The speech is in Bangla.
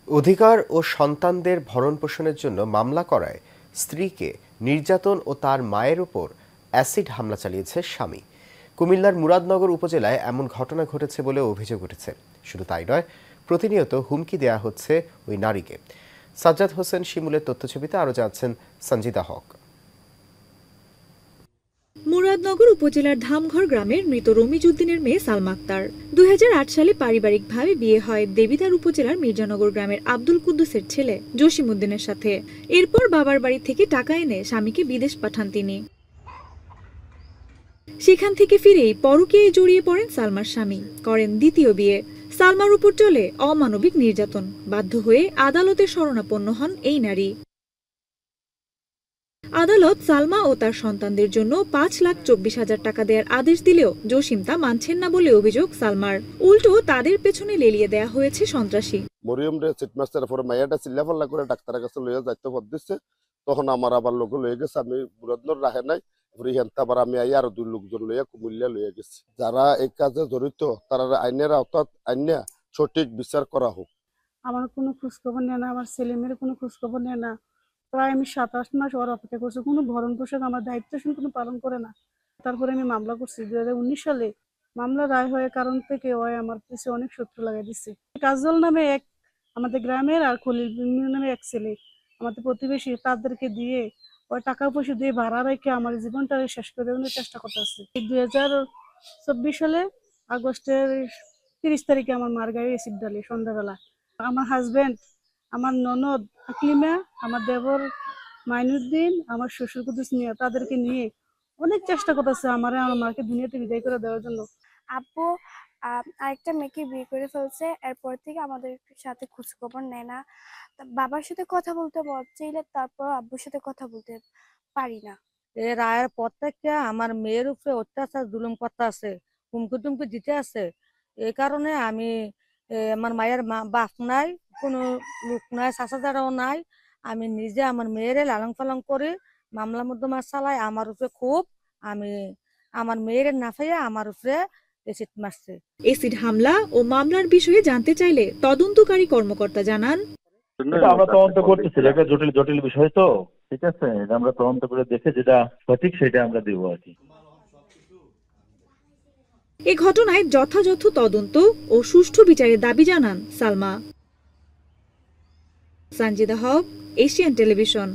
অধিকার ও সন্তানদের ভরণ-পোষণের জন্য মামলা করায় স্ত্রীকে নির্যাতন ও তার মায়ের উপর অ্যাসিড হামলা চালিয়েছে স্বামী। কুমিল্লার মুরাদনগর উপজেলায় এমন ঘটনা ঘটেছে বলে অভিযোগ উঠেছে। শুধু তাই নয়, প্রতিনিয়ত হুমকি দেয়া হচ্ছে ওই নারীকে। সাজ্জাদ হোসেন শিমুলের তথ্যছবিতে আরও জানাচ্ছেন সঞ্জিদা হক। মুরাদনগর উপজেলার ধামঘর গ্রামের মৃত রমিজউদ্দিনের মেয়ে সালমা আক্তার ২০০৮ সালে পারিবারিকভাবে বিয়ে হয় দেবিদার উপজেলার মির্জানগর গ্রামের আব্দুল কুদ্দুসের ছেলে জসিমউদ্দিনের সাথে। এরপর বাবার বাড়ি থেকে টাকা এনে স্বামীকে বিদেশ পাঠান তিনি। সেখান থেকে ফিরেই পরকীয়ায় জড়িয়ে পড়েন সালমার স্বামী, করেন দ্বিতীয় বিয়ে। সালমার উপর চলে অমানবিক নির্যাতন। বাধ্য হয়ে আদালতের শরণাপন্ন হন এই নারী। আদালত সালমা ও তার সন্তানদের জন্য ৫,২৪,০০০ টাকা দেওয়ার আদেশ দিলেও জসিম তা মানছেন না বলে অভিযোগ সালমার। উল্টো তাদের পেছনে লেলিয়ে দেয়া হয়েছে সন্ত্রাসী। মরিয়ম রে চিটমাস্টার পরে মাইয়াটা চিল্লাফাল্লা করে ডাক্তারের কাছে লইয়া যাইতে পথ দিচ্ছে। তখন আমার আবার লোক লয়ে গেছে, আমি মুরাদনগর রাখে নাই। আবার আমি আই আরো ২ লোকজন লইয়া কুমিল্লা লইয়া গেছি। যারা এই কাজে জড়িত তারা আইনের আওতাত আইনা সঠিক বিচার করা হোক। আমার কোনো খোঁজখবর নেয় না, আমার ছেলে মেয়ের কোনো খোঁজখবর নেয় না। প্রায় আমি ৭-৮ মাস ওর অপেক্ষা করছি, কোনো ভরণ পোষণ আমার দায়িত্বশীল কোনো পালন করে না। তারপরে আমি মামলা করছি ২০১৯ সালে। মামলা রায় হয়ে কারণ থেকে ওই আমার পিছিয়ে অনেক শত্রু লাগাই দিচ্ছে। কাজল নামে এক আমাদের গ্রামের আর খলিল নামে এক ছেলে আমাদের প্রতিবেশী, তাদেরকে দিয়ে ওই টাকা পয়সা দিয়ে ভাড়া রেখে আমার জীবনটা শেষ করে দেওয়ার চেষ্টা করতেছে। ২০২৪ সালে আগস্টের ৩০ তারিখে আমার মার গায়ে এসিড ঢালি সন্ধ্যাবেলা। আমার হাজবেন্ড, আমার ননদ আকলিমা, আমার দেবর মাইনুদ্দিন, আমার শ্বশুর কুদ্দুস মিয়া, তাদেরকে নিয়ে অনেক চেষ্টা করতেছে আমার মাকে দুনিয়াতে বিদায় করে দেওয়ার জন্য। আব্বু আরেকটা মেয়েকে বিয়ে করে ফেলছে। এরপর থেকে আমাদের সাথে খোঁজখবর নেয় না। বাবার সাথে কথা বলতে চাইলে তারপর আব্বুর সাথে কথা বলতে পারি না। এই রায়ের পর থেকে আমার মেয়ের উপরে অত্যাচার জুলুম করতে আছে, হুমকি টুমকি দিতে আছে। এই কারণে আমি আমার মায়ের বাপ নাই, কোনো লোক নাই, চাচাদারাও নাই। আমি নিজে আমার মেয়েরে লালন পালন করে মামলা মোকদ্দমা চালাই। আমার উপরে খুব আমি আমার মেয়ের না পাইয়া আমার উপরে এসিড মারছে। এসিড হামলা ও মামলার বিষয়ে জানতে চাইলে তদন্তকারী কর্মকর্তা জানান, আমরা তদন্ত করতেছি, একটা জটিল জটিল বিষয় তো, ঠিক আছে, আমরা তদন্ত করে দেখে যেটা সঠিক সেটা আমরা দেবো আর কি। এ ঘটনায় যথাযথ তদন্ত ও সুষ্ঠু বিচারের দাবি জানান সালমা। সঞ্জিদা হক, এশিয়ান টেলিভিশন।